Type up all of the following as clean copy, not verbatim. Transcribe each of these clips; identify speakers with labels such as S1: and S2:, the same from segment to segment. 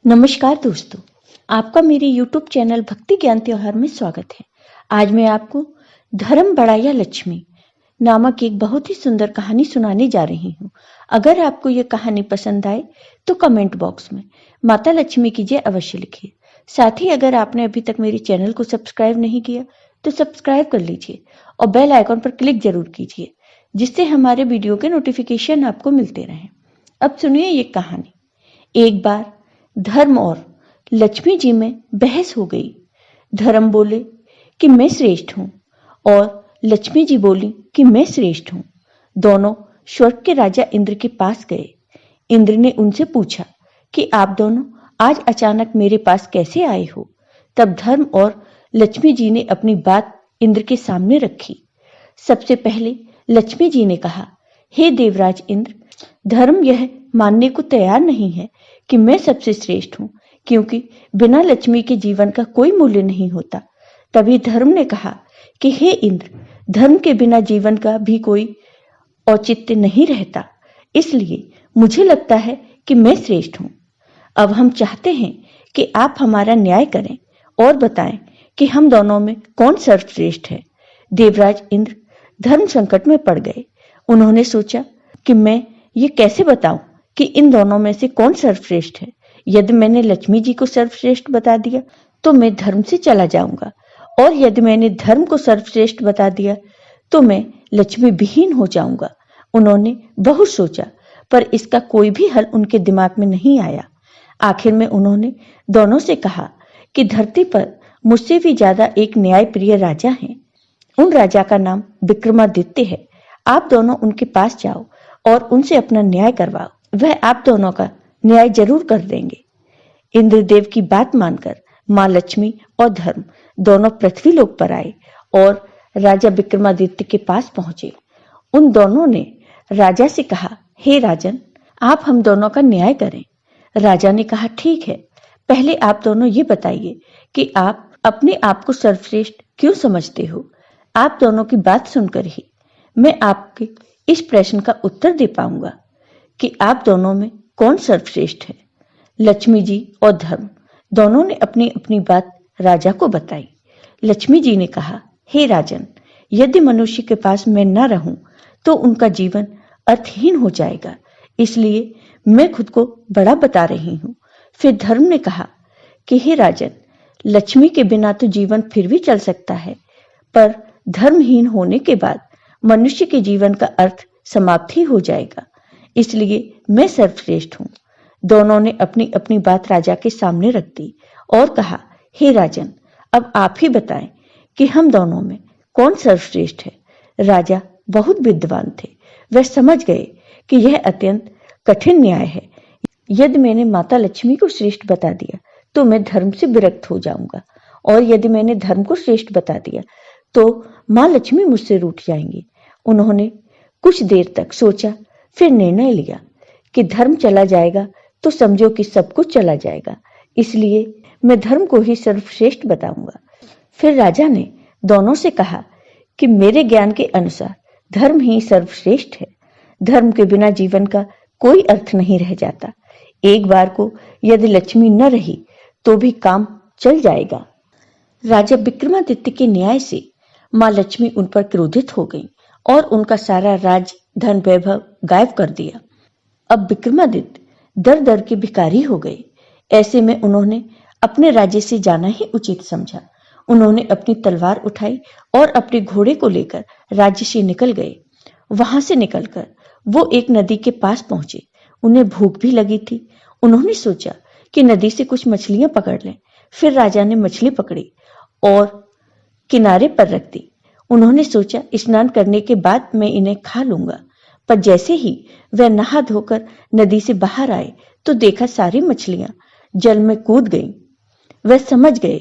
S1: नमस्कार दोस्तों, आपका मेरे YouTube चैनल भक्ति ज्ञान त्योहार में स्वागत है। आज मैं आपको धर्म बढ़ाया लक्ष्मी नामक एक बहुत ही सुंदर कहानी सुनाने जा रही हूँ। अगर आपको ये कहानी पसंद आए तो कमेंट बॉक्स में माता लक्ष्मी की जय अवश्य लिखिए। साथ ही अगर आपने अभी तक मेरे चैनल को सब्सक्राइब नहीं किया तो सब्सक्राइब कर लीजिए और बेल आइकॉन पर क्लिक जरूर कीजिए, जिससे हमारे वीडियो के नोटिफिकेशन आपको मिलते रहें। अब सुनिए ये कहानी। एक बार धर्म और लक्ष्मी जी में बहस हो गई। धर्म बोले कि मैं श्रेष्ठ हूं और लक्ष्मी जी बोली कि मैं श्रेष्ठ हूं। दोनों स्वर्ग के राजा इंद्र के पास गए। इंद्र ने उनसे पूछा कि आप दोनों आज अचानक मेरे पास कैसे आए हो। तब धर्म और लक्ष्मी जी ने अपनी बात इंद्र के सामने रखी। सबसे पहले लक्ष्मी जी ने कहा, हे देवराज इंद्र, धर्म यह मानने को तैयार नहीं है कि मैं सबसे श्रेष्ठ हूं, क्योंकि बिना लक्ष्मी के जीवन का कोई मूल्य नहीं होता। तभी धर्म ने कहा कि हे इंद्र, धर्म के बिना जीवन का भी कोई औचित्य नहीं रहता, इसलिए मुझे लगता है कि मैं श्रेष्ठ हूं। अब हम चाहते हैं कि आप हमारा न्याय करें और बताएं कि हम दोनों में कौन सर्वश्रेष्ठ है। देवराज इंद्र धर्म संकट में पड़ गए। उन्होंने सोचा कि मैं ये कैसे बताऊं कि इन दोनों में से कौन सर्वश्रेष्ठ है। यदि मैंने लक्ष्मी जी को सर्वश्रेष्ठ बता दिया तो मैं धर्म से चला जाऊंगा, और यदि मैंने धर्म को सर्वश्रेष्ठ बता दिया तो मैं लक्ष्मी विहीन हो जाऊंगा। उन्होंने बहुत सोचा, पर इसका कोई भी हल उनके दिमाग में नहीं आया। आखिर में उन्होंने दोनों से कहा कि धरती पर मुझसे भी ज्यादा एक न्यायप्रिय राजा है। उन राजा का नाम विक्रमादित्य है। आप दोनों उनके पास जाओ और उनसे अपना न्याय करवाओ, वह आप दोनों का न्याय जरूर कर देंगे। इंद्रदेव की बात मानकर मां लक्ष्मी और धर्म दोनों पृथ्वी लोक पर आए और राजा विक्रमादित्य के पास पहुंचे। उन दोनों ने राजा से कहा, हे राजन, आप हम दोनों का न्याय करें। राजा ने कहा, ठीक है, पहले आप दोनों ये बताइए कि आप अपने आप को सर्वश्रेष्ठ क्यों समझते हो। आप दोनों की बात सुनकर ही मैं आपके इस प्रश्न का उत्तर दे पाऊंगा कि आप दोनों में कौन सर्वश्रेष्ठ है। लक्ष्मी जी और धर्म दोनों ने अपनी अपनी बात राजा को बताई। लक्ष्मी जी ने कहा, हे राजन, यदि मनुष्य के पास मैं न रहूं तो उनका जीवन अर्थहीन हो जाएगा, इसलिए मैं खुद को बड़ा बता रही हूं। फिर धर्म ने कहा कि हे राजन, लक्ष्मी के बिना तो जीवन फिर भी चल सकता है, पर धर्महीन होने के बाद मनुष्य के जीवन का अर्थ समाप्त ही हो जाएगा, इसलिए मैं सर्वश्रेष्ठ हूं। दोनों ने अपनी अपनी बात राजा के सामने रख दी और कहा, हे राजन, अब आप ही बताएं कि हम दोनों में कौन सर्वश्रेष्ठ है। राजा बहुत विद्वान थे। वह समझ गए कि यह अत्यंत कठिन न्याय है। यदि मैंने माता लक्ष्मी को श्रेष्ठ बता दिया तो मैं धर्म से विरक्त हो जाऊंगा, और यदि मैंने धर्म को श्रेष्ठ बता दिया तो मां लक्ष्मी मुझसे रूठ जाएंगी। उन्होंने कुछ देर तक सोचा, फिर निर्णय लिया कि धर्म चला जाएगा तो समझो कि सब कुछ चला जाएगा, इसलिए मैं धर्म को ही सर्वश्रेष्ठ बताऊंगा। फिर राजा ने दोनों से कहा कि मेरे ज्ञान के अनुसार धर्म ही सर्वश्रेष्ठ है। धर्म के बिना जीवन का कोई अर्थ नहीं रह जाता। एक बार को यदि लक्ष्मी न रही तो भी काम चल जाएगा। राजा विक्रमादित्य के न्याय से मां लक्ष्मी उन पर क्रोधित हो गई और उनका सारा राज धन वैभव गायब कर दिया। अब विक्रमादित्य दर दर के भिखारी हो गए। ऐसे में उन्होंने अपने राज्य से जाना ही उचित समझा। उन्होंने अपनी तलवार उठाई और अपने घोड़े को लेकर राज्य से निकल गए। वहां से निकलकर वो एक नदी के पास पहुंचे। उन्हें भूख भी लगी थी। उन्होंने सोचा कि नदी से कुछ मछलियां पकड़ लें। फिर राजा ने मछली पकड़ी और किनारे पर रख दी। उन्होंने सोचा, स्नान करने के बाद मैं इन्हें खा लूंगा। पर जैसे ही वह नहा धोकर नदी से बाहर आए तो देखा सारी मछलियां जल में कूद गईं। वह समझ गए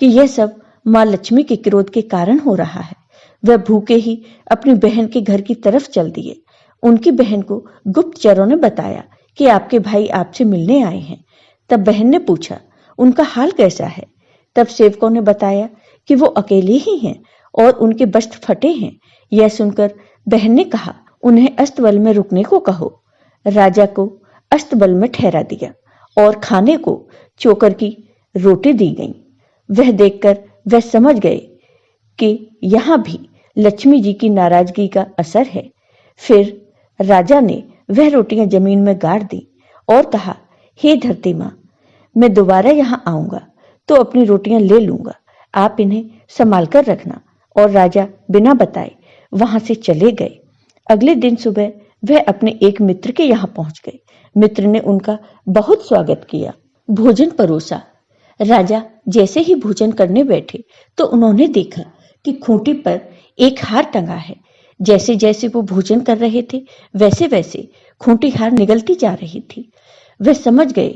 S1: कि यह सब मां लक्ष्मी के क्रोध के कारण हो रहा है। वह भूखे ही अपनी बहन के घर की तरफ चल दिए। उनकी बहन को गुप्तचरों ने बताया कि आपके भाई आपसे मिलने आए हैं। तब बहन ने पूछा, उनका हाल कैसा है। तब सेवकों ने बताया कि वो अकेले ही हैं और उनके वस्त्र फटे हैं। यह सुनकर बहन ने कहा, उन्हें अस्तबल में रुकने को कहो। राजा को अस्तबल में ठहरा दिया और खाने को चोकर की रोटी दी गईं। वह देखकर वह समझ गए कि यहाँ भी लक्ष्मी जी की नाराजगी का असर है। फिर राजा ने वह रोटियां जमीन में गाड़ दी और कहा, हे धरती माँ, मैं दोबारा यहाँ आऊंगा तो अपनी रोटियां ले लूंगा, आप इन्हें संभाल कर रखना। और राजा बिना बताए वहां से चले गए। अगले दिन सुबह वह अपने एक मित्र के यहाँ पहुंच गए। मित्र ने उनका बहुत स्वागत किया, भोजन परोसा। राजा जैसे ही भोजन करने बैठे तो उन्होंने देखा कि खूंटी पर एक हार टंगा है। जैसे जैसे वो भोजन कर रहे थे वैसे वैसे खूंटी हार निगलती जा रही थी। वह समझ गए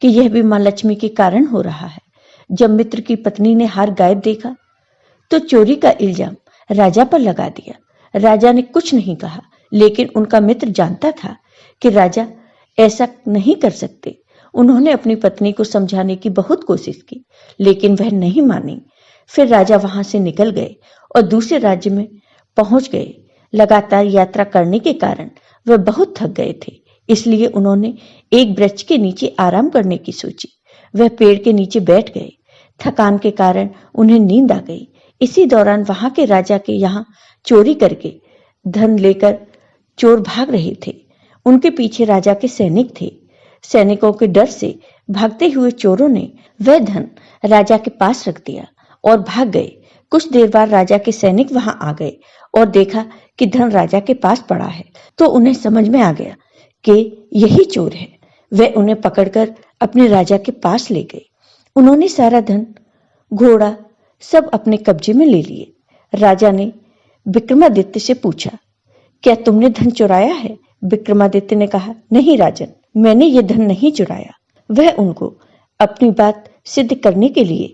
S1: कि यह भी मां लक्ष्मी के कारण हो रहा है। जब मित्र की पत्नी ने हार गायब देखा तो चोरी का इल्जाम राजा पर लगा दिया। राजा ने कुछ नहीं कहा, लेकिन उनका मित्र जानता था कि राजा ऐसा नहीं कर सकते। उन्होंने अपनी पत्नी को समझाने की बहुत कोशिश की, लेकिन वह नहीं मानी। फिर राजा वहां से निकल गए और दूसरे राज्य में पहुंच गए। लगातार यात्रा करने के कारण वह बहुत थक गए थे, इसलिए उन्होंने एक वृक्ष के नीचे आराम करने की सोची। वह पेड़ के नीचे बैठ गए। थकान के कारण उन्हें नींद आ गई। इसी दौरान वहां के राजा के यहाँ चोरी करके धन लेकर चोर भाग रहे थे। उनके पीछे राजा के सैनिक थे। सैनिकों के डर से भागते हुए चोरों ने वह धन राजा के पास रख दिया और भाग गए। कुछ देर बाद राजा के सैनिक वहां आ गए और देखा कि धन राजा के पास पड़ा है, तो उन्हें समझ में आ गया कि यही चोर है। वे उन्हें पकड़कर अपने राजा के पास ले गए। उन्होंने सारा धन, घोड़ा सब अपने कब्जे में ले लिए। राजा ने विक्रमादित्य से पूछा, क्या तुमने धन चुराया है? विक्रमादित्य ने कहा, नहीं राजन, मैंने ये धन नहीं चुराया। वह उनको अपनी बात सिद्ध करने के लिए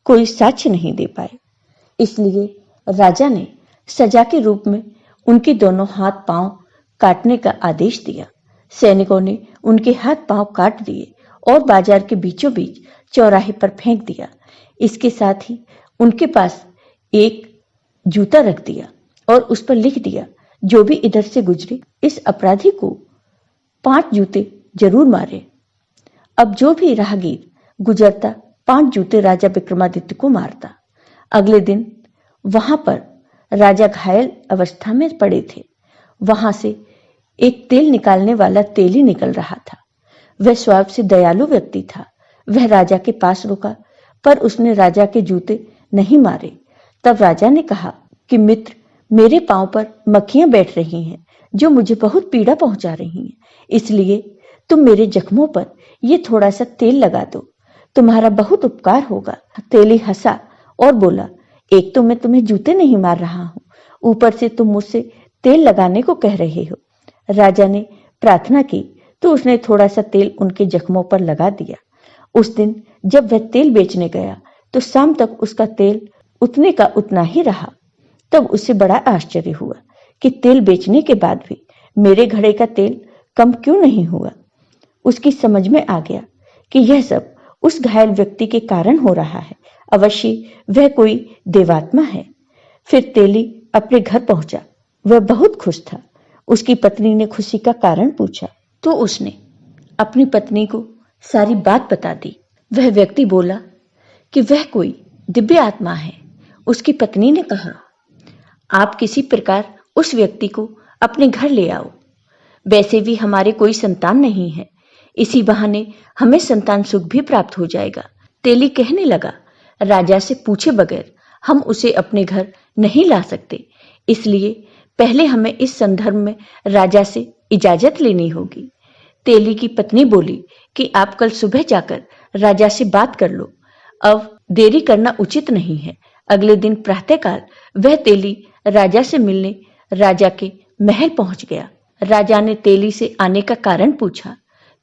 S1: कोई साक्ष्य नहीं दे पाए, इसलिए राजा ने सजा के रूप में उनके दोनों हाथ पांव काटने का आदेश दिया। सैनिकों ने उनके हाथ पांव काट दिए और बाजार के बीचों बीच चौराहे पर फेंक दिया। इसके साथ ही उनके पास एक जूता रख दिया और उस पर लिख दिया, जो भी इधर से गुजरे इस अपराधी को 5 जूते जरूर मारे। अब जो भी राहगीर गुजरता 5 जूते राजा विक्रमादित्य को मारता। अगले दिन वहां पर राजा घायल अवस्था में पड़े थे। वहां से एक तेल निकालने वाला तेली निकल रहा था। वह स्वभाव से दयालु व्यक्ति था। वह राजा के पास रुका, पर उसने राजा के जूते नहीं मारे। तब राजा ने कहा कि मित्र, मेरे पांव पर मक्खियां बैठ रही हैं, जो मुझे बहुत पीड़ा पहुंचा रही हैं, इसलिए तुम मेरे जख्मों पर ये थोड़ा सा तेल लगा दो, तुम्हारा बहुत उपकार होगा। तेली हंसा और बोला, एक तो मैं तुम्हें जूते नहीं मार रहा हूं, ऊपर से तुम मुझसे तेल लगाने को कह रहे हो। राजा ने प्रार्थना की तो उसने थोड़ा सा तेल उनके जख्मों पर लगा दिया। उस दिन जब वह तेल बेचने गया तो शाम तक उसका तेल उतने का उतना ही रहा। तब उसे बड़ा आश्चर्य हुआ कि तेल बेचने के बाद भी मेरे घड़े का तेल कम क्यों नहीं हुआ। उसकी समझ में आ गया कि यह सब उस घायल व्यक्ति के कारण हो रहा है। अवश्य वह कोई देवात्मा है। फिर तेली अपने घर पहुंचा। वह बहुत खुश था। उसकी पत्नी ने खुशी का कारण पूछा तो उसने अपनी पत्नी को सारी बात बता दी। वह व्यक्ति बोला कि वह कोई दिव्य आत्मा है। उसकी पत्नी ने कहा, आप किसी प्रकार उस व्यक्ति को अपने घर ले आओ। वैसे भी हमारे कोई संतान नहीं है, इसी बहाने हमें संतान सुख भी प्राप्त हो जाएगा। तेली कहने लगा, राजा से पूछे बगैर हम उसे अपने घर नहीं ला सकते, इसलिए पहले हमें इस संदर्भ में राजा से इजाजत लेनी होगी। तेली की पत्नी बोली कि आप कल सुबह जाकर राजा से बात कर लो, अब देरी करना उचित नहीं है। अगले दिन प्रातःकाल वह तेली राजा से मिलने राजा के महल पहुंच गया। राजा ने तेली से आने का कारण पूछा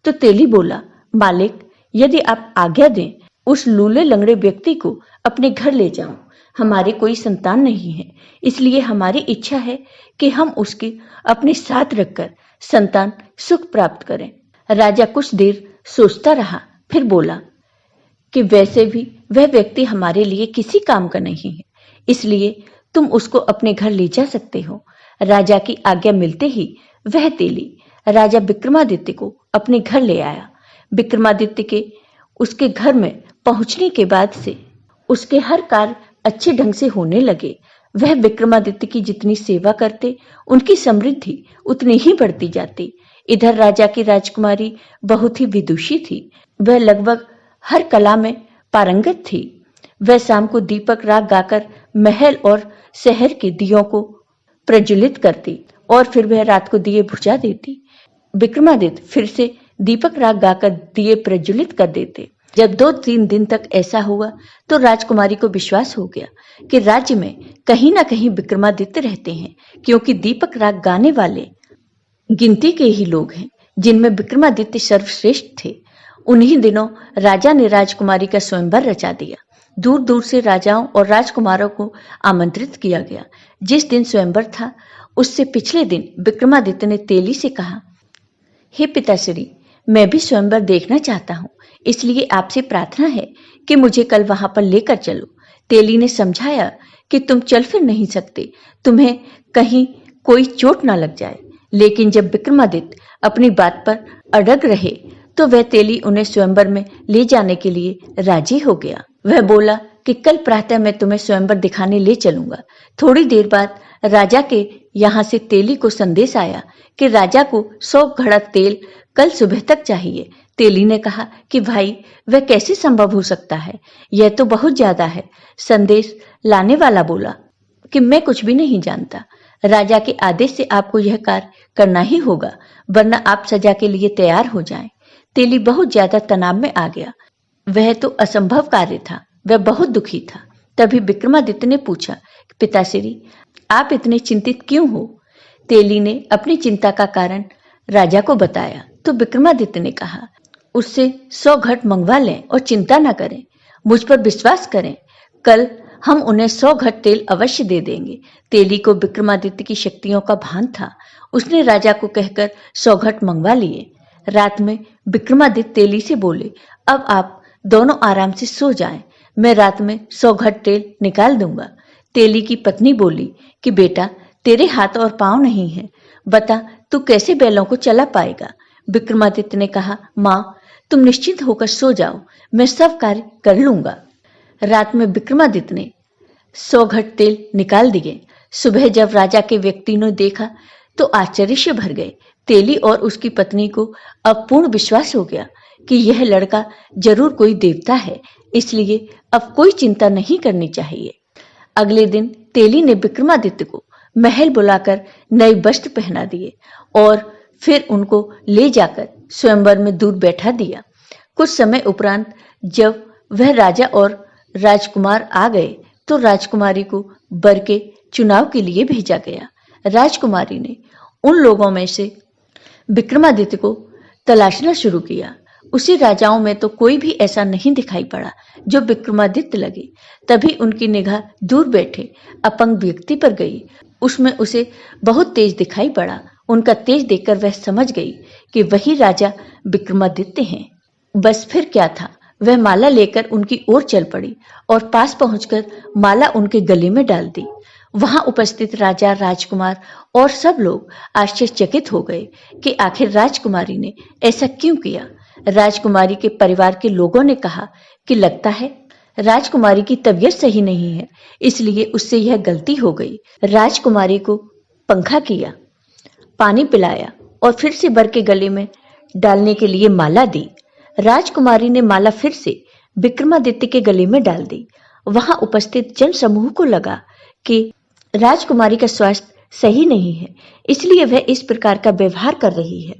S1: तो तेली बोला, मालिक, यदि आप आज्ञा दें उस लूले लंगड़े व्यक्ति को अपने घर ले जाऊं। हमारे कोई संतान नहीं है, इसलिए हमारी इच्छा है कि हम उसके अपने साथ रखकर संतान सुख प्राप्त करें। राजा कुछ देर सोचता रहा, फिर बोला कि वैसे भी वह व्यक्ति हमारे लिए किसी काम का नहीं है, इसलिए तुम उसको अपने घर ले जा सकते हो। राजा की आज्ञा मिलते ही वह तेली राजा विक्रमादित्य को अपने घर ले आया। विक्रमादित्य के उसके घर में पहुंचने के बाद से उसके हर कार्य अच्छे ढंग से होने लगे। वह विक्रमादित्य की जितनी सेवा करते, उनकी समृद्धि उतनी ही बढ़ती जाती। इधर राजा की राजकुमारी बहुत ही विदुषी थी। वह लगभग हर कला में पारंगत थी। वह शाम को दीपक राग गाकर महल और शहर के दियों को प्रज्वलित करती और फिर वह रात को दिए बुझा देती। विक्रमादित्य फिर से दीपक राग गाकर दिए प्रज्वलित कर देते। जब 2-3 दिन तक ऐसा हुआ तो राजकुमारी को विश्वास हो गया कि राज्य में कहीं ना कहीं विक्रमादित्य रहते हैं, क्योंकि दीपक राग गाने वाले गिनती के ही लोग हैं जिनमें विक्रमादित्य सर्वश्रेष्ठ थे। उन्हीं दिनों राजा ने राजकुमारी का स्वयंवर रचा दिया। दूर दूर से राजाओं और राजकुमारों को आमंत्रित किया गया। जिस दिन स्वयंवर था, उससे पिछले दिन विक्रमादित्य ने तेली से कहा, हे पिताश्री, मैं भी स्वयंवर देखना चाहता हूँ, इसलिए आपसे प्रार्थना है कि मुझे कल वहां पर लेकर चलो। तेली ने समझाया कि तुम चल फिर नहीं सकते, तुम्हें कहीं कोई चोट ना लग जाए। लेकिन जब विक्रमादित्य अपनी बात पर अड़ग रहे तो वह तेली उन्हें स्वयंवर में ले जाने के लिए राजी हो गया। वह बोला कि कल प्रातः मैं तुम्हें स्वयंवर दिखाने ले चलूंगा। थोड़ी देर बाद राजा के यहाँ से तेली को संदेश आया कि राजा को 100 घड़ा तेल कल सुबह तक चाहिए। तेली ने कहा कि भाई, वह कैसे संभव हो सकता है, यह तो बहुत ज्यादा है। संदेश लाने वाला बोला कि मैं कुछ भी नहीं जानता, राजा के आदेश से आपको यह कार्य करना ही होगा, वरना आप सजा के लिए तैयार हो जाएं। तेली बहुत ज्यादा तनाव में आ गया। वह तो असंभव कार्य था। वह बहुत दुखी था। तभी विक्रमादित्य ने पूछा, पिताश्री, आप इतने चिंतित क्यों हो? तेली ने अपनी चिंता का कारण राजा को बताया तो विक्रमादित्य ने कहा, उससे 100 घट मंगवा लें और चिंता न करें। मुझ पर विश्वास करें, कल हम उन्हें 100 घट तेल अवश्य दे देंगे। तेली को विक्रमादित्य की शक्तियों का भान था। उसने राजा को कहकर 100 घट मंगवा लिए। रात में विक्रमादित्य तेली से बोले, अब आप दोनों आराम से सो जाएं, मैं रात में 100 घट तेल निकाल दूंगा। तेली की पत्नी बोली कि बेटा, तेरे हाथ और पांव नहीं है, बता तू कैसे बैलों को चला पाएगा? विक्रमादित्य ने कहा, माँ, तुम निश्चिंत होकर सो जाओ, मैं सब कार्य कर लूंगा। रात में विक्रमादित्य ने 100 घट तेल निकाल दिए। सुबह जब राजा के व्यक्ति ने देखा तो आश्चर्य से भर गए। तेली और उसकी पत्नी को अब पूर्ण विश्वास हो गया कि यह लड़का जरूर कोई देवता है, इसलिए अब कोई चिंता नहीं करनी चाहिए। अगले दिन तेली ने विक्रमादित्य को महल बुलाकर नए वस्त्र पहना दिए और फिर उनको ले जाकर स्वयंवर में दूर बैठा दिया। कुछ समय उपरांत जब वह राजा और राजकुमार आ गए तो राजकुमारी को वर के चुनाव के लिए भेजा गया। राजकुमारी ने उन लोगों में से विक्रमादित्य को तलाशना शुरू किया। उसी राजाओं में तो कोई भी ऐसा नहीं दिखाई पड़ा जो विक्रमादित्य लगे। तभी उनकी निगाह दूर बैठे अपंग व्यक्ति पर गई। उसमें उसे बहुत तेज दिखाई पड़ा। उनका तेज देखकर वह समझ गई कि वही राजा विक्रमादित्य हैं। बस फिर क्या था, वह माला लेकर उनकी ओर चल पड़ी और पास पहुंचकर माला उनके गले में डाल दी। वहां उपस्थित राजा, राजकुमार और सब लोग आश्चर्यचकित हो गए कि आखिर राजकुमारी ने ऐसा क्यों किया। राजकुमारी के परिवार के लोगों ने कहा कि लगता है राजकुमारी की तबीयत सही नहीं है, इसलिए उससे यह गलती हो गई। राजकुमारी को पंखा किया, पानी पिलाया और फिर से वर के गले में डालने के लिए माला दी। राजकुमारी ने माला फिर से विक्रमादित्य के गले में डाल दी। वहां उपस्थित जन समूह को लगा कि राजकुमारी का स्वास्थ्य सही नहीं है, इसलिए वह इस प्रकार का व्यवहार कर रही है।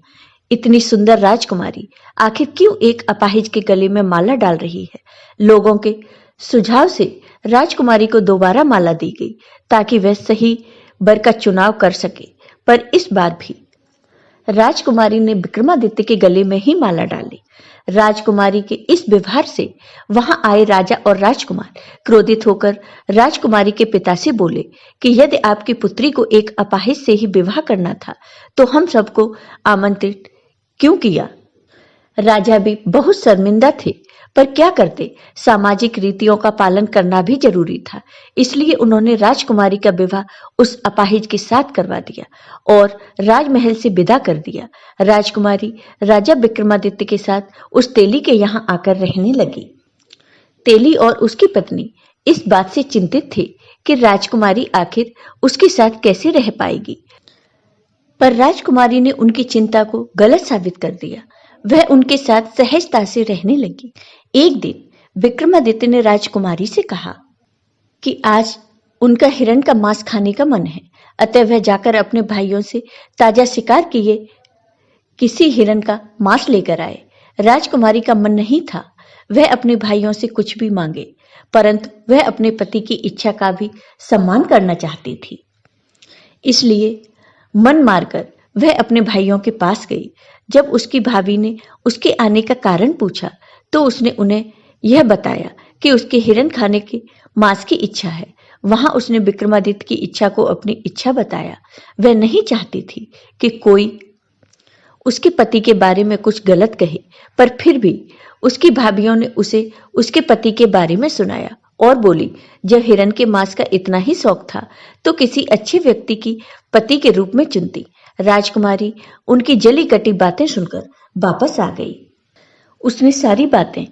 S1: इतनी सुंदर राजकुमारी आखिर क्यों एक अपाहिज के गले में माला डाल रही है? लोगों के सुझाव से राजकुमारी को दोबारा माला दी गई ताकि वह सही वर का चुनाव कर सके, पर इस बार भी राजकुमारी ने विक्रमादित्य के गले में ही माला डाली। राजकुमारी के इस व्यवहार से वहां आए राजा और राजकुमार क्रोधित होकर राजकुमारी के पिता से बोले कि यदि आपकी पुत्री को एक अपाहिज से ही विवाह करना था तो हम सबको आमंत्रित क्यों किया? राजा भी बहुत शर्मिंदा थे, पर क्या करते, सामाजिक रीतियों का पालन करना भी जरूरी था। इसलिए उन्होंने राजकुमारी का विवाह उस अपाहिज के साथ करवा दिया और राजमहल से विदा कर दिया। राजकुमारी राजा विक्रमादित्य के साथ उस तेली के यहाँ आकर रहने लगी। तेली और उसकी पत्नी इस बात से चिंतित थे कि राजकुमारी आखिर उसके साथ कैसे रह पाएगी, पर राजकुमारी ने उनकी चिंता को गलत साबित कर दिया। वह उनके साथ सहजता से रहने लगी। एक दिन विक्रमादित्य ने राजकुमारी से कहा कि आज उनका हिरण का मांस खाने का मन है, अतः वह जाकर अपने भाइयों से ताजा शिकार किए किसी हिरण का मांस लेकर आए। राजकुमारी का मन नहीं था वह अपने भाइयों से कुछ भी मांगे, परंतु वह अपने पति की इच्छा का भी सम्मान करना चाहती थी। इसलिए मन मारकर वह अपने भाइयों के पास गई। जब उसकी भाभी ने उसके आने का कारण पूछा तो उसने उन्हें यह बताया कि उसके हिरण खाने के मांस की इच्छा है। वहां उसने विक्रमादित्य की इच्छा को अपनी इच्छा बताया। वह नहीं चाहती थी कि कोई उसके पति के बारे में कुछ गलत कहे, पर फिर भी उसकी भाभियों ने उसे उसके पति के बारे में सुनाया और बोली, जब हिरण के मांस का इतना ही शौक था तो किसी अच्छे व्यक्ति की पति के रूप में चुनती। राजकुमारी उनकी जली कटी बातें सुनकर वापस आ गई। उसने सारी बातें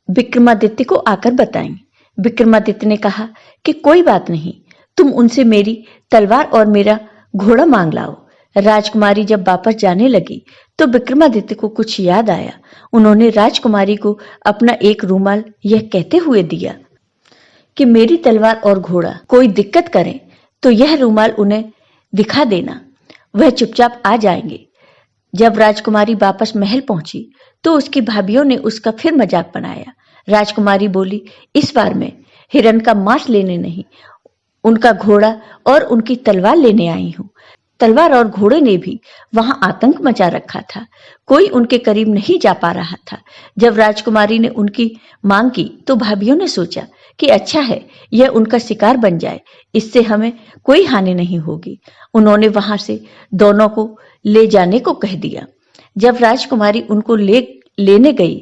S1: विक्रमादित्य को आकर बताई। विक्रमादित्य ने कहा कि कोई बात नहीं, तुम उनसे मेरी तलवार और मेरा घोड़ा मांग लाओ। राजकुमारी जब वापस जाने लगी तो विक्रमादित्य को कुछ याद आया। उन्होंने राजकुमारी को अपना एक रूमाल यह कहते हुए दिया कि मेरी तलवार और घोड़ा कोई दिक्कत करे तो यह रूमाल उन्हें दिखा देना, वह चुपचाप आ जाएंगे। जब राजकुमारी वापस महल पहुंची तो उसकी भाभियों ने उसका फिर मजाक बनाया। राजकुमारी बोली, इस बार मैं हिरण का मांस लेने नहीं, उनका घोड़ा और उनकी तलवार लेने आई हूं। तलवार और घोड़े ने भी वहां आतंक मचा रखा था। कोई उनके करीब नहीं जा पा रहा था। जब राजकुमारी ने उनकी मांग की तो भाभियों ने सोचा कि अच्छा है, यह उनका शिकार बन जाए, इससे हमें कोई हानि नहीं होगी। उन्होंने वहां से दोनों को ले जाने को कह दिया। जब राजकुमारी उनको लेने गई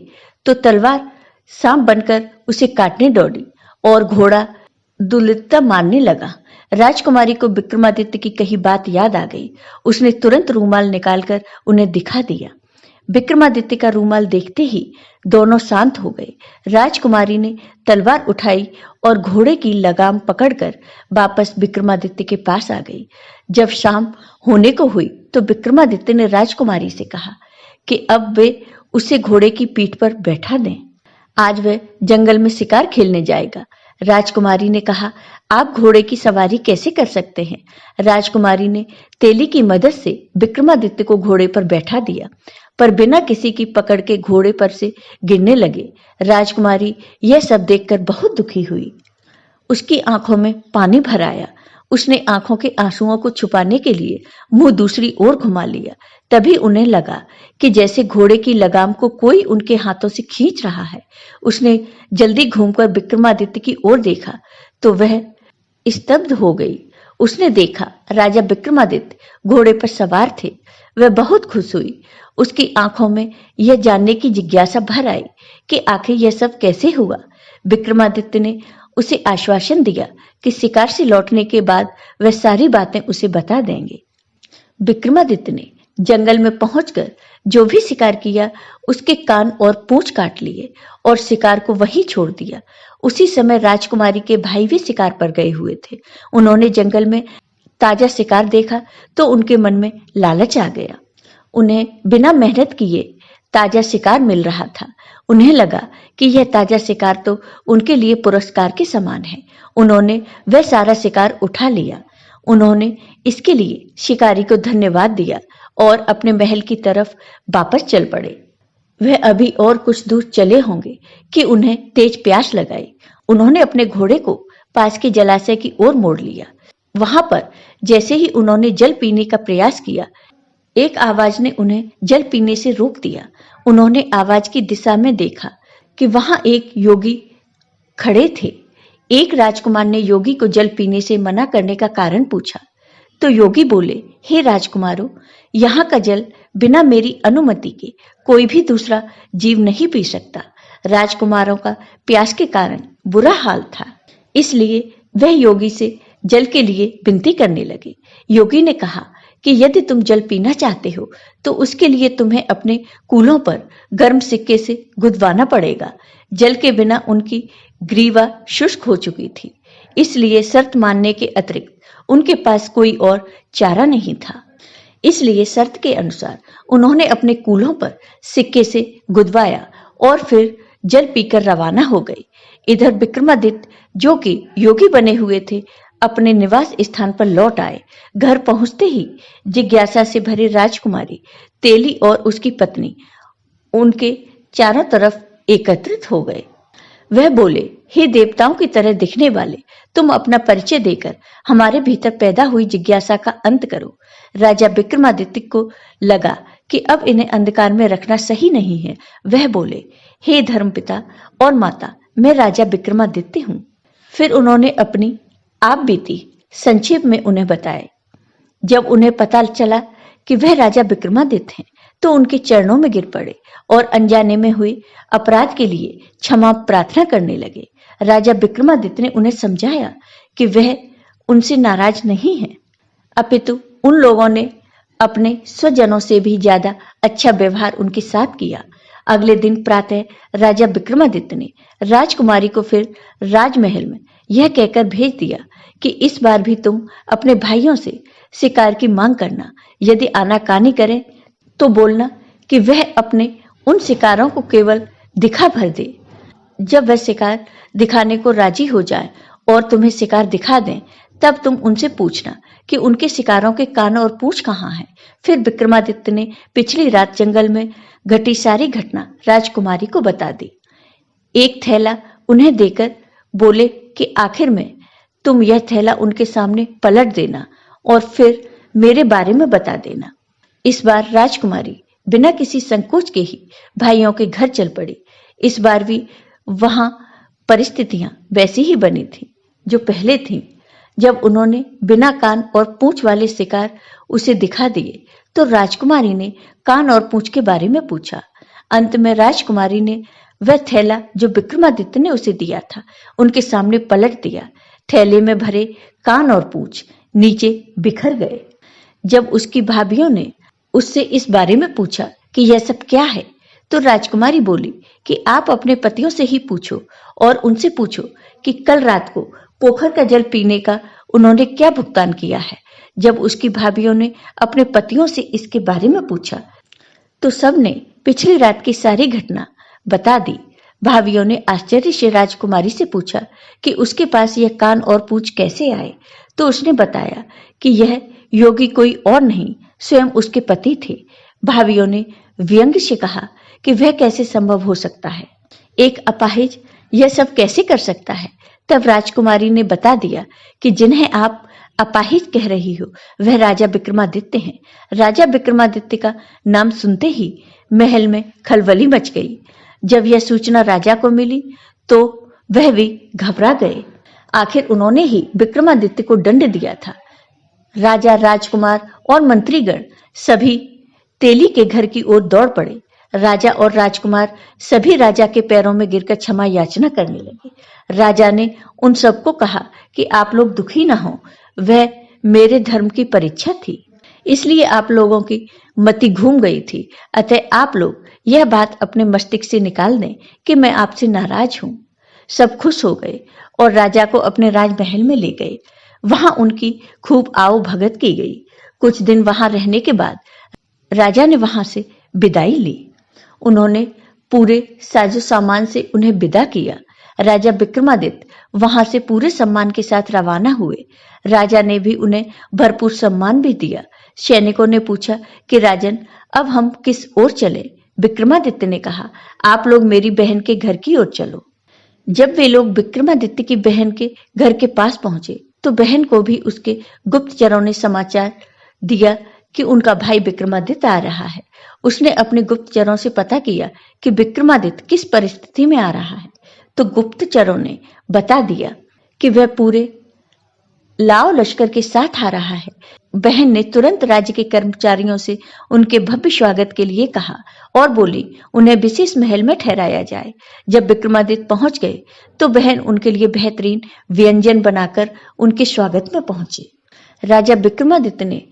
S1: तो तलवार सांप बनकर उसे काटने दौड़ी और घोड़ा दुलित्ता मारने लगा। राजकुमारी को विक्रमादित्य की कही बात याद आ गई। उसने तुरंत रूमाल निकालकर उन्हें दिखा दिया। विक्रमादित्य का रूमाल देखते ही दोनों शांत हो गए। राजकुमारी ने तलवार उठाई और घोड़े की लगाम पकड़कर वापस विक्रमादित्य के पास आ गई। जब शाम होने को हुई तो विक्रमादित्य ने राजकुमारी से कहा कि अब वे उसे घोड़े की पीठ पर बैठा दें। आज वह जंगल में शिकार खेलने जाएगा। राजकुमारी ने कहा, आप घोड़े की सवारी कैसे कर सकते हैं? राजकुमारी ने तेली की मदद से विक्रमादित्य को घोड़े पर बैठा दिया, पर बिना किसी की पकड़ के घोड़े पर से गिरने लगे। राजकुमारी यह सब देखकर बहुत दुखी हुई। उसकी आंखों में पानी भर आया। उसने आंखों के आंसुओं को छुपाने के लिए मुंह दूसरी ओर घुमा लिया। तभी उन्हें लगा कि जैसे घोड़े की लगाम को कोई उनके हाथों से खींच रहा है। उसने जल्दी घूमकर विक्रमादित्य की ओर देखा तो वह स्तब्ध हो गई। उसने देखा राजा विक्रमादित्य घोड़े पर सवार थे। वह बहुत खुश हुई। उसकी आंखों में यह जानने की जिज्ञासा भर आई कि आखिर यह सब कैसे हुआ। विक्रमादित्य ने उसे आश्वासन दिया कि शिकार से लौटने के बाद वह सारी बातें उसे बता देंगे। विक्रमादित्य ने जंगल में पहुंचकर जो भी शिकार किया उसके कान और पूंछ काट लिए और शिकार को वहीं छोड़ दिया। उसी समय राजकुमारी के भाई भी शिकार पर गए हुए थे। उन्होंने जंगल में ताजा शिकार देखा तो उनके मन में लालच आ गया। उन्हें बिना मेहनत किए ताजा शिकार मिल रहा था। उन्हें लगा कि यह ताजा शिकार तो उनके लिए पुरस्कार के समान है। उन्होंने वह सारा शिकार उठा लिया। उन्होंने इसके लिए शिकारी को धन्यवाद दिया और अपने महल की तरफ वापस चल पड़े। वह अभी और कुछ दूर चले होंगे कि उन्हें तेज प्यास लगाई। उन्होंने अपने घोड़े को पास के जलाशय की ओर मोड़ लिया। वहां पर जैसे ही उन्होंने जल पीने का प्रयास किया, एक आवाज ने उन्हें जल पीने से रोक दिया। उन्होंने आवाज की दिशा में देखा कि वहां एक योगी खड़े थे। एक राजकुमार ने योगी को जल पीने से मना करने का कारण पूछा तो योगी बोले, हे राजकुमारों, यहाँ का जल बिना मेरी अनुमति के कोई भी दूसरा जीव नहीं पी सकता। राजकुमारों का प्यास के कारण बुरा हाल था, इसलिए वह योगी से जल के लिए विनती करने लगे। योगी ने कहा कि यदि तुम जल पीना चाहते हो तो उसके लिए तुम्हें अपने कूलों पर गर्म सिक्के से गुदवाना पड़ेगा। जल के बिना उनकी ग्रीवा शुष्क हो चुकी थी, इसलिए शर्त मानने के अतिरिक्त उनके पास कोई और चारा नहीं था। इसलिए शर्त के अनुसार उन्होंने अपने कूल्हों पर सिक्के से गुदवाया और फिर जल पीकर रवाना हो गए। इधर विक्रमादित्य, जो कि योगी बने हुए थे, अपने निवास स्थान पर लौट आए। घर पहुंचते ही जिज्ञासा से भरी राजकुमारी तेली और उसकी पत्नी उनके चारों तरफ एकत्रित हो गए। वह बोले, हे देवताओं की तरह दिखने वाले, तुम अपना परिचय देकर हमारे भीतर पैदा हुई जिज्ञासा का अंत करो। राजा विक्रमादित्य को लगा कि अब इन्हें अंधकार में रखना सही नहीं है। वह बोले, हे धर्मपिता और माता, मैं राजा विक्रमादित्य हूँ। फिर उन्होंने अपनी आप बीती संक्षेप में उन्हें बताए। जब उन्हें पता चला कि वह राजा विक्रमादित्य हैं, तो उनके चरणों में गिर पड़े और अनजाने में हुए अपराध के लिए क्षमा प्रार्थना करने लगे। राजा विक्रमादित्य ने उन्हें समझाया कि वह उनसे नाराज नहीं है, अपितु उन लोगों ने अपने स्वजनों से भी ज्यादा अच्छा व्यवहार उनके साथ किया। अगले दिन प्रातः राजा विक्रमादित्य ने राजकुमारी को फिर राजमहल में यह कहकर भेज दिया कि इस बार भी तुम अपने भाइयों से शिकार की मांग करना। यदि आनाकानी करें तो बोलना कि वह अपने उन शिकारों को केवल दिखा भर दे। जब वह शिकार दिखाने को राजी हो जाए और तुम्हें शिकार दिखा दें, तब तुम उनसे पूछना कि उनके शिकारों के कान और पूंछ कहाँ हैं। फिर विक्रमादित्य ने पिछली रात जंगल में घटी सारी घटना राजकुमारी को बता दी। एक थैला उन्हें देकर बोले कि आखिर में तुम यह थैला उनके सामने पलट देना और फिर मेरे बारे में बता देना। इस बार राजकुमारी बिना किसी संकोच के ही भाइयों के घर चल पड़ी। इस बार भी वहां परिस्थितियां वैसी ही बनी थी जो पहले थी। जब उन्होंने बिना कान और पूंछ वाले शिकार उसे दिखा दिए तो राजकुमारी ने कान और पूंछ के बारे में पूछा। अंत में राजकुमारी ने वह थैला जो विक्रमादित्य ने उसे दिया था उनके सामने पलट दिया। थैले में भरे कान और पूंछ नीचे बिखर गए। जब उसकी भाभियों ने उससे इस बारे में पूछा कि यह सब क्या है, तो राजकुमारी बोली कि आप अपने पतियों से ही पूछो और उनसे पूछो कि कल रात को पोखर का जल पीने का उन्होंने क्या भुगतान किया है। जब उसकी भाभियों ने अपने पतियों से इसके बारे में पूछा तो सबने पिछली रात की सारी घटना बता दी। भाभियों ने आश्चर्य से राजकुमारी से पूछा कि उसके पास यह कान और पूंछ कैसे आए, तो उसने बताया कि यह योगी कोई और नहीं, स्वयं उसके पति थे। भाभियों ने व्यंग से कहा कि वह कैसे संभव हो सकता है, एक अपाहिज यह सब कैसे कर सकता है। तब राजकुमारी ने बता दिया कि जिन्हें आप अपाहिज कह रही हो वह राजा विक्रमादित्य हैं। राजा विक्रमादित्य का नाम सुनते ही महल में खलबली मच गई। जब यह सूचना राजा को मिली तो वह भी घबरा गए। आखिर उन्होंने ही विक्रमादित्य को दंड दिया था। राजा, राजकुमार और मंत्रीगण सभी तेली के घर की ओर दौड़ पड़े। राजा और राजकुमार सभी राजा के पैरों में गिरकर क्षमा याचना करने लगे। राजा ने उन सबको कहा कि आप लोग दुखी ना हो, वह मेरे धर्म की परीक्षा थी, इसलिए आप लोगों की मति घूम गई थी। अतः आप लोग यह बात अपने मस्तिष्क से निकाल दें कि मैं आपसे नाराज हूं। सब खुश हो गए और राजा को अपने राजमहल में ले गए। वहां उनकी खूब आओ भगत की गई। कुछ दिन वहां रहने के बाद राजा ने वहां से विदाई ली। उन्होंने पूरे साजो सामान से उन्हें विदा किया। राजा विक्रमादित्य वहां से पूरे सम्मान के साथ रवाना हुए। राजा ने भी उन्हें भरपूर सम्मान भी दिया। सैनिकों ने पूछा कि राजन, अब हम किस ओर चले? विक्रमादित्य ने कहा, आप लोग मेरी बहन के घर की ओर चलो। जब वे लोग विक्रमादित्य की बहन के घर के पास पहुंचे तो बहन को भी उसके गुप्तचरों ने समाचार दिया कि उनका भाई विक्रमादित्य आ रहा है। उसने अपने गुप्तचरों से पता किया कि विक्रमादित्य किस परिस्थिति में आ रहा है, तो गुप्तचरों ने बता दिया कि वह पूरे लाव लश्कर के साथ आ रहा है। बहन ने तुरंत राज्य के कर्मचारियों से उनके भव्य स्वागत के लिए कहा और बोली उन्हें विशेष महल में ठहराया जाए। जब विक्रमादित्य पहुंच गए तो बहन उनके लिए बेहतरीन व्यंजन बनाकर उनके स्वागत में पहुंची। राजा विक्रमादित्य ने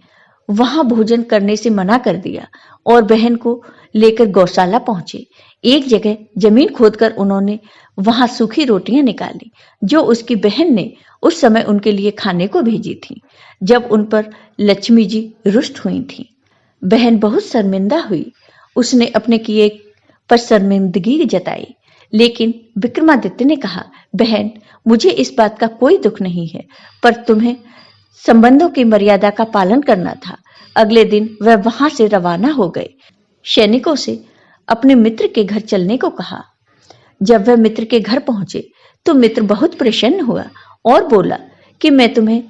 S1: वहां भोजन करने से मना कर दिया और बहन को लेकर गौशाला पहुंचे। एक जगह जमीन खोदकर उन्होंने वहां सूखी रोटियां निकाली जो उसकी बहन ने उस समय उनके लिए खाने को भेजी थी। जब उन पर लक्ष्मी जी रुष्ट हुई थी, बहन बहुत शर्मिंदा हुई। उसने अपने किए पर शर्मिंदगी जताई, लेकिन विक्रमादित्य ने कहा, बहन मुझे इस बात का कोई दुख नहीं है, पर तुम्हें संबंधों की मर्यादा का पालन करना था। अगले दिन वह वहां से रवाना हो गए। सैनिकों से अपने मित्र के घर चलने को कहा। जब वह मित्र के घर पहुंचे तो मित्र बहुत प्रसन्न हुआ और बोला कि मैं तुम्हें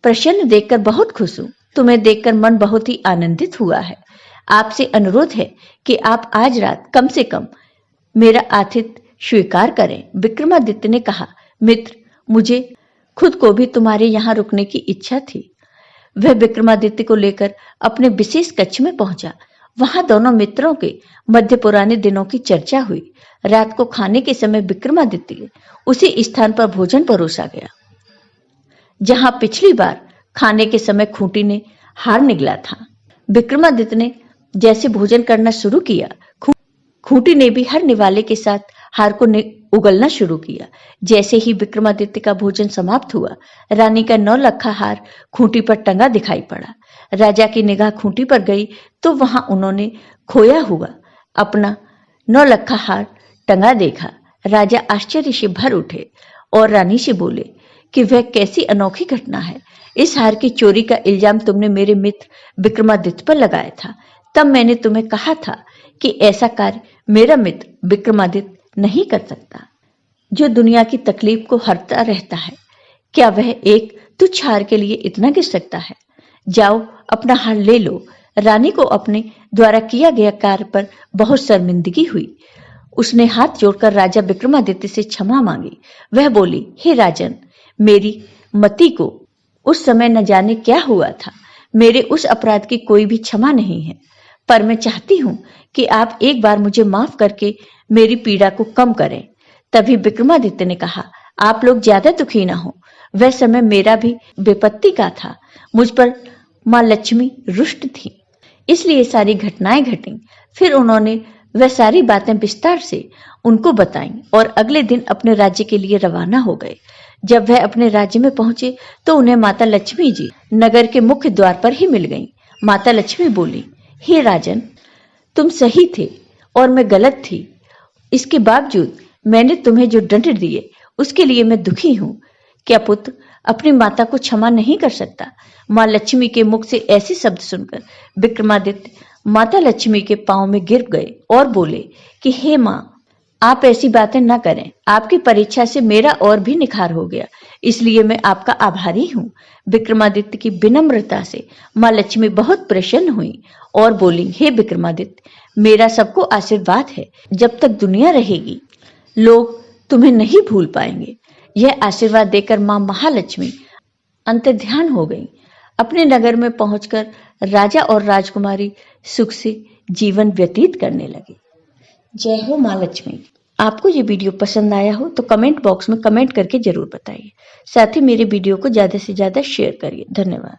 S1: प्रसन्न देखकर बहुत खुश हूं। तुम्हें देखकर मन बहुत ही आनंदित हुआ है। आपसे अनुरोध है कि आप आज रात कम से कम मेरा आतिथ्य स्वीकार करें। विक्रमादित्य ने कहा, मित्र मुझे खुद को भी तुम्हारे यहाँ रुकने की इच्छा थी। वह विक्रमादित्य को लेकर अपने विशेष कक्ष में पहुंचा। वहां दोनों मित्रों के मध्य पुराने दिनों की चर्चा हुई। रात को खाने के समय विक्रमादित्य उसी स्थान पर भोजन परोसा गया जहां पिछली बार खाने के समय खूंटी ने हार निगला था। विक्रमादित्य ने जैसे भोजन करना शुरू किया, खूंटी ने भी हर निवाले के साथ हार को उगलना शुरू किया। जैसे ही विक्रमादित्य का भोजन समाप्त हुआ, रानी का 9 लखा हार खूंटी पर टंगा दिखाई पड़ा। राजा की निगाह खूंटी पर गई तो वहां उन्होंने खोया हुआ अपना 9 लखा हार टंगा देखा। राजा आश्चर्य से भर उठे और रानी से बोले कि वह कैसी अनोखी घटना है। इस हार की चोरी का इल्जाम तुमने मेरे मित्र विक्रमादित्य पर लगाया था। तब मैंने तुम्हें कहा था कि ऐसा कार्य मेरा मित्र विक्रमादित्य नहीं कर सकता, जो दुनिया की तकलीफ को हरता रहता है। क्या वह एक तुच्छ हार के लिए इतना गिर सकता है? जाओ अपना हार ले लो। रानी को अपने द्वारा किया गया कार्य पर बहुत शर्मिंदगी हुई। उसने हाथ जोड़कर राजा विक्रमादित्य से क्षमा मांगी। वह बोली, हे राजन, मेरी मति को उस समय न जाने क्या हुआ था। मेरे उस अपराध की कोई भी क्षमा नहीं है, पर मैं चाहती हूं कि आप एक बार मुझे माफ करके मेरी पीड़ा को कम करें। तभी विक्रमादित्य ने कहा, आप लोग ज्यादा दुखी ना हो। वह समय मेरा भी विपत्ति का था। मुझ पर माँ लक्ष्मी रुष्ट थी, इसलिए सारी घटनाएं घटी। फिर उन्होंने वह सारी बातें विस्तार से उनको बताई और अगले दिन अपने राज्य के लिए रवाना हो गए। जब वह अपने राज्य में पहुंचे तो उन्हें माता लक्ष्मी जी नगर के मुख्य द्वार पर ही मिल गईं। माता लक्ष्मी बोली, हे राजन, तुम सही थे और मैं गलत थी। इसके बावजूद मैंने तुम्हें जो दंड दिए उसके लिए मैं दुखी हूं। क्या पुत्र अपनी माता को क्षमा नहीं कर सकता? माँ लक्ष्मी के मुख से ऐसे शब्द सुनकर विक्रमादित्य माता लक्ष्मी के पांव में गिर गए और बोले कि हे माँ, आप ऐसी बातें न करें। आपकी परीक्षा से मेरा और भी निखार हो गया, इसलिए मैं आपका आभारी हूँ। विक्रमादित्य की विनम्रता से माँ लक्ष्मी बहुत प्रसन्न हुई और बोली, हे विक्रमादित्य, मेरा सबको आशीर्वाद है, जब तक दुनिया रहेगी लोग तुम्हें नहीं भूल पाएंगे। यह आशीर्वाद देकर माँ महालक्ष्मी अंतर्ध्यान हो गई। अपने नगर में पहुंचकर राजा और राजकुमारी सुख से जीवन व्यतीत करने लगे। जय हो माँ लक्ष्मी। आपको ये वीडियो पसंद आया हो तो कमेंट बॉक्स में कमेंट करके जरूर बताइए। साथ ही मेरे वीडियो को ज्यादा से ज्यादा शेयर करिए। धन्यवाद।